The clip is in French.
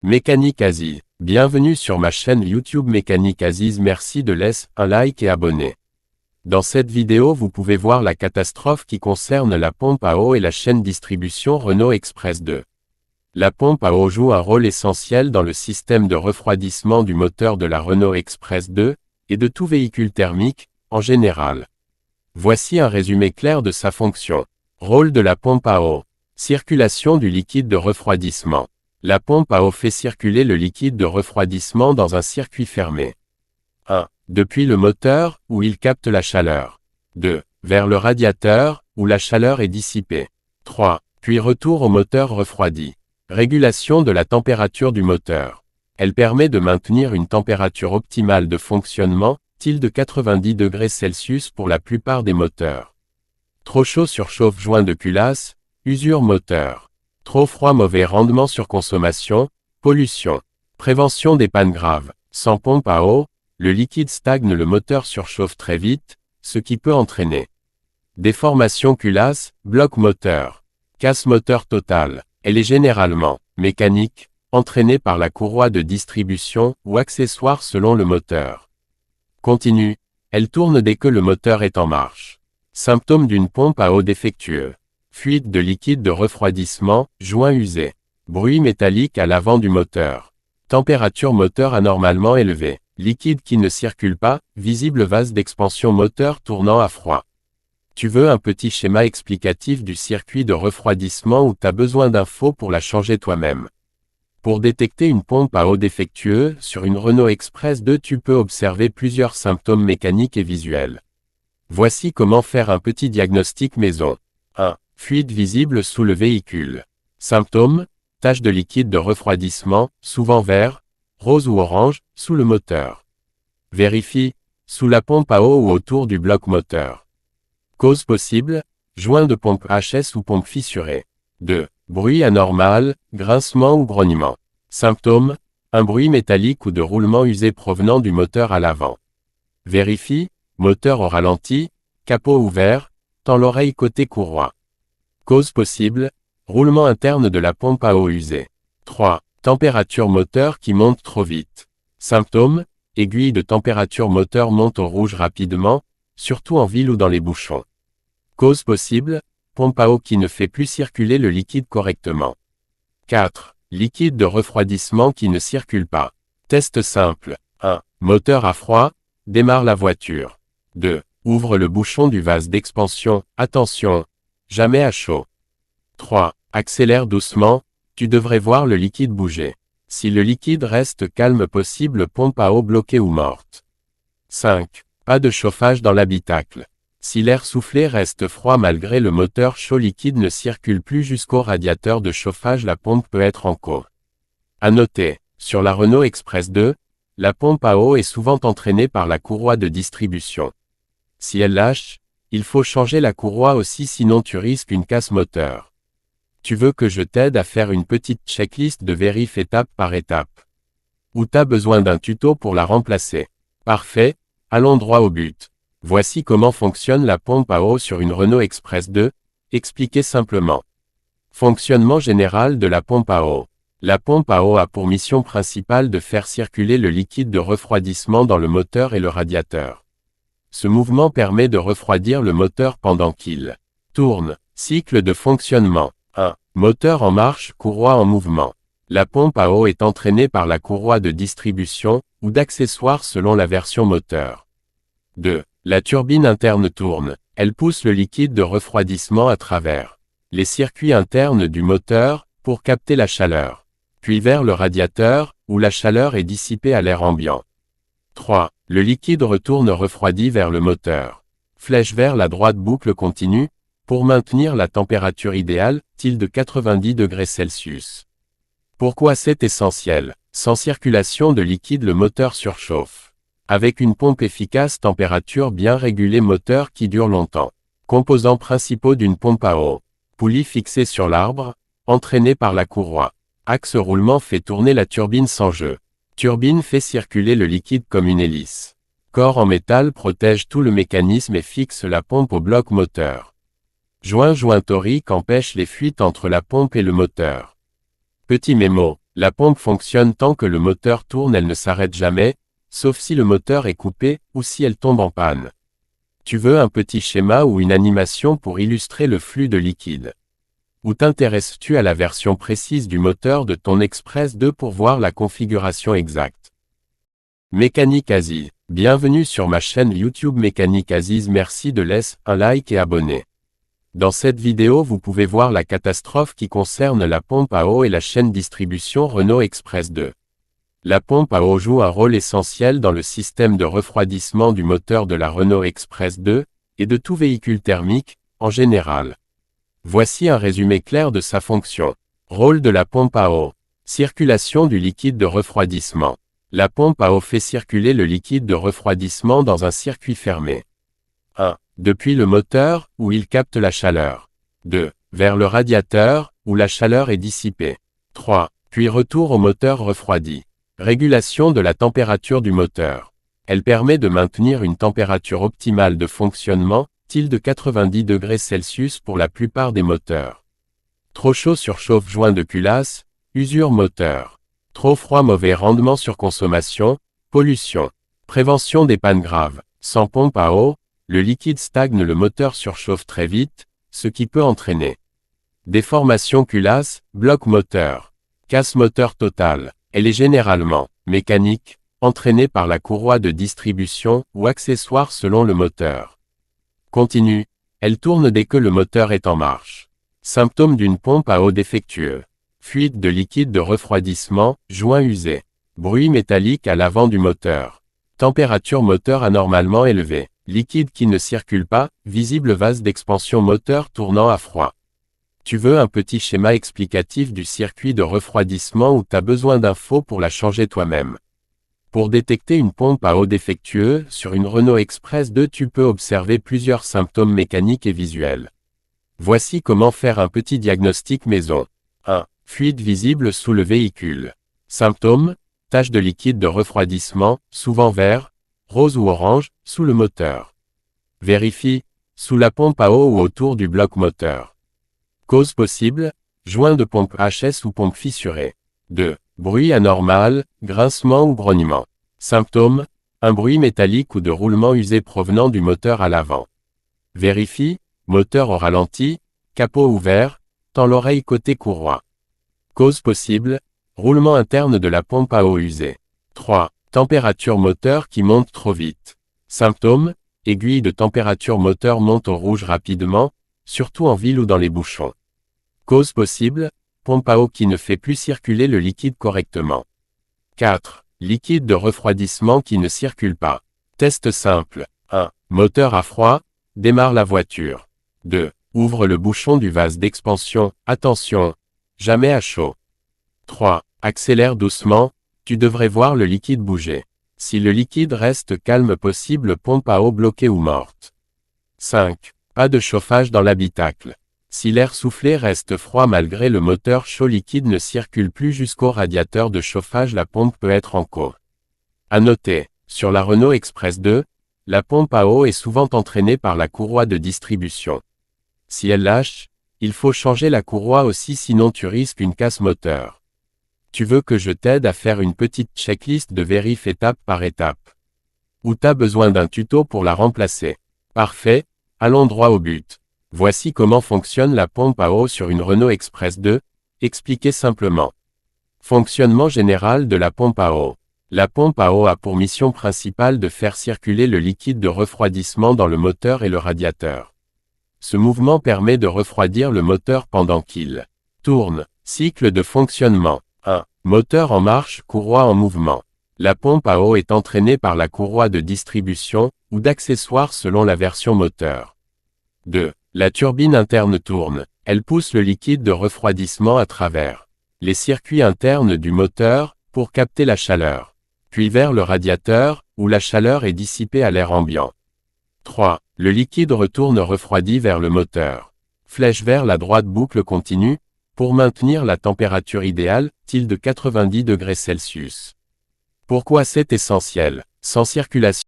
Mécanique Aziz. Bienvenue sur ma chaîne YouTube Mécanique Aziz. Merci de laisser un like et abonner. Dans cette vidéo vous pouvez voir la catastrophe qui concerne la pompe à eau et la chaîne distribution Renault Express 2. La pompe à eau joue un rôle essentiel dans le système de refroidissement du moteur de la Renault Express 2, et de tout véhicule thermique, en général. Voici un résumé clair de sa fonction. Rôle de la pompe à eau. Circulation du liquide de refroidissement. La pompe à eau fait circuler le liquide de refroidissement dans un circuit fermé. 1. Depuis le moteur, où il capte la chaleur. 2. Vers le radiateur, où la chaleur est dissipée. 3. Puis retour au moteur refroidi. Régulation de la température du moteur. Elle permet de maintenir une température optimale de fonctionnement, de 90 degrés Celsius pour la plupart des moteurs. Trop chaud surchauffe joint de culasse, usure moteur. Trop froid mauvais rendement surconsommation, pollution. Prévention des pannes graves. Sans pompe à eau, le liquide stagne, le moteur surchauffe très vite, ce qui peut entraîner déformation culasse, bloc moteur. Casse moteur totale. Elle est généralement mécanique, entraînée par la courroie de distribution ou accessoire selon le moteur. Continue. Elle tourne dès que le moteur est en marche. Symptômes d'une pompe à eau défectueuse. Fuite de liquide de refroidissement, joint usé. Bruit métallique à l'avant du moteur. Température moteur anormalement élevée. Liquide qui ne circule pas, visible vase d'expansion moteur tournant à froid. Tu veux un petit schéma explicatif du circuit de refroidissement ou t'as besoin d'infos pour la changer toi-même? Pour détecter une pompe à eau défectueuse sur une Renault Express 2, tu peux observer plusieurs symptômes mécaniques et visuels. Voici comment faire un petit diagnostic maison. 1. Fuite visible sous le véhicule. Symptômes: tache de liquide de refroidissement, souvent vert, rose ou orange, sous le moteur. Vérifie, sous la pompe à eau ou autour du bloc moteur. Cause possible: joint de pompe HS ou pompe fissurée. 2. Bruit anormal, grincement ou grognement. Symptômes: un bruit métallique ou de roulement usé provenant du moteur à l'avant. Vérifie, moteur au ralenti, capot ouvert, tend l'oreille côté courroie. Cause possible: roulement interne de la pompe à eau usée. 3. Température moteur qui monte trop vite. Symptômes: aiguille de température moteur monte au rouge rapidement, surtout en ville ou dans les bouchons. Cause possible: pompe à eau qui ne fait plus circuler le liquide correctement. 4. Liquide de refroidissement qui ne circule pas. Test simple. 1. Moteur à froid, démarre la voiture. 2. Ouvre le bouchon du vase d'expansion, attention, jamais à chaud. 3. Accélère doucement, tu devrais voir le liquide bouger. Si le liquide reste calme, possible pompe à eau bloquée ou morte. 5. Pas de chauffage dans l'habitacle. Si l'air soufflé reste froid malgré le moteur chaud, liquide ne circule plus jusqu'au radiateur de chauffage, la pompe peut être en cause. À noter, sur la Renault Express 2, la pompe à eau est souvent entraînée par la courroie de distribution. Si elle lâche, il faut changer la courroie aussi, sinon tu risques une casse moteur. Tu veux que je t'aide à faire une petite checklist de vérif étape par étape? Ou t'as besoin d'un tuto pour la remplacer? Parfait, allons droit au but. Voici comment fonctionne la pompe à eau sur une Renault Express 2, expliqué simplement. Fonctionnement général de la pompe à eau. La pompe à eau a pour mission principale de faire circuler le liquide de refroidissement dans le moteur et le radiateur. Ce mouvement permet de refroidir le moteur pendant qu'il tourne. Cycle de fonctionnement. 1. Moteur en marche, courroie en mouvement. La pompe à eau est entraînée par la courroie de distribution, ou d'accessoires selon la version moteur. 2. La turbine interne tourne. Elle pousse le liquide de refroidissement à travers les circuits internes du moteur, pour capter la chaleur. Puis vers le radiateur, où la chaleur est dissipée à l'air ambiant. 3. Le liquide retourne refroidi vers le moteur. Flèche vers la droite, boucle continue, pour maintenir la température idéale, de 90 degrés Celsius. Pourquoi c'est essentiel? Sans circulation de liquide, le moteur surchauffe. Avec une pompe efficace, température bien régulée, moteur qui dure longtemps. Composants principaux d'une pompe à eau. Poulie fixée sur l'arbre, entraînée par la courroie. Axe roulement fait tourner la turbine sans jeu. Turbine fait circuler le liquide comme une hélice. Corps en métal protège tout le mécanisme et fixe la pompe au bloc moteur. Joint torique empêche les fuites entre la pompe et le moteur. Petit mémo, La pompe fonctionne tant que le moteur tourne, elle ne s'arrête jamais, sauf si le moteur est coupé ou si elle tombe en panne. Tu veux un petit schéma ou une animation pour illustrer le flux de liquide? Ou t'intéresses-tu à la version précise du moteur de ton Express 2 pour voir la configuration exacte? Mécanique Aziz. Bienvenue sur ma chaîne YouTube Mécanique Aziz, merci de laisser un like et abonner. Dans cette vidéo vous pouvez voir la catastrophe qui concerne la pompe à eau et la chaîne distribution Renault Express 2. La pompe à eau joue un rôle essentiel dans le système de refroidissement du moteur de la Renault Express 2, et de tout véhicule thermique, en général. Voici un résumé clair de sa fonction. Rôle de la pompe à eau. Circulation du liquide de refroidissement. La pompe à eau fait circuler le liquide de refroidissement dans un circuit fermé. 1. Depuis le moteur, où il capte la chaleur. 2. Vers le radiateur, où la chaleur est dissipée. 3. Puis retour au moteur refroidi. Régulation de la température du moteur. Elle permet de maintenir une température optimale de fonctionnement, de 90 degrés Celsius pour la plupart des moteurs. Trop chaud surchauffe joint de culasse, usure moteur. Trop froid mauvais rendement surconsommation, pollution. Prévention des pannes graves. Sans pompe à eau, le liquide stagne, le moteur surchauffe très vite, ce qui peut entraîner déformation culasse, bloc moteur. Casse moteur totale. Elle est généralement mécanique, entraînée par la courroie de distribution ou accessoire selon le moteur. Continue. Elle tourne dès que le moteur est en marche. Symptômes d'une pompe à eau défectueuse. Fuite de liquide de refroidissement, joint usé. Bruit métallique à l'avant du moteur. Température moteur anormalement élevée. Liquide qui ne circule pas, visible vase d'expansion moteur tournant à froid. Tu veux un petit schéma explicatif du circuit de refroidissement ou t'as besoin d'infos pour la changer toi-même? Pour détecter une pompe à eau défectueuse sur une Renault Express 2, tu peux observer plusieurs symptômes mécaniques et visuels. Voici comment faire un petit diagnostic maison. 1. Fuite visible sous le véhicule. Symptômes: tache de liquide de refroidissement, souvent vert, rose ou orange, sous le moteur. Vérifie, sous la pompe à eau ou autour du bloc moteur. Cause possible: joint de pompe HS ou pompe fissurée. 2. Bruit anormal, grincement ou grognement. Symptômes: un bruit métallique ou de roulement usé provenant du moteur à l'avant. Vérifie, moteur au ralenti, capot ouvert, tend l'oreille côté courroie. Cause possible: roulement interne de la pompe à eau usée. 3. Température moteur qui monte trop vite. Symptômes: aiguille de température moteur monte au rouge rapidement, surtout en ville ou dans les bouchons. Cause possible: pompe à eau qui ne fait plus circuler le liquide correctement. 4. Liquide de refroidissement qui ne circule pas. Test simple. 1. Moteur à froid, démarre la voiture. 2. Ouvre le bouchon du vase d'expansion, attention, jamais à chaud. 3. Accélère doucement, tu devrais voir le liquide bouger. Si le liquide reste calme, possible pompe à eau bloquée ou morte. 5. Pas de chauffage dans l'habitacle. Si l'air soufflé reste froid malgré le moteur chaud, liquide ne circule plus jusqu'au radiateur de chauffage, la pompe peut être en cause. À noter, sur la Renault Express 2, la pompe à eau est souvent entraînée par la courroie de distribution. Si elle lâche, il faut changer la courroie aussi, sinon tu risques une casse moteur. Tu veux que je t'aide à faire une petite checklist de vérif étape par étape? Ou t'as besoin d'un tuto pour la remplacer? Parfait, allons droit au but. Voici comment fonctionne la pompe à eau sur une Renault Express 2, expliqué simplement. Fonctionnement général de la pompe à eau. La pompe à eau a pour mission principale de faire circuler le liquide de refroidissement dans le moteur et le radiateur. Ce mouvement permet de refroidir le moteur pendant qu'il tourne. Cycle de fonctionnement. 1. Moteur en marche, courroie en mouvement. La pompe à eau est entraînée par la courroie de distribution, ou d'accessoires selon la version moteur. 2. La turbine interne tourne. Elle pousse le liquide de refroidissement à travers les circuits internes du moteur, pour capter la chaleur. Puis vers le radiateur, où la chaleur est dissipée à l'air ambiant. 3. Le liquide retourne refroidi vers le moteur. Flèche vers la droite, boucle continue, pour maintenir la température idéale, de 90 degrés Celsius. Pourquoi c'est essentiel? Sans circulation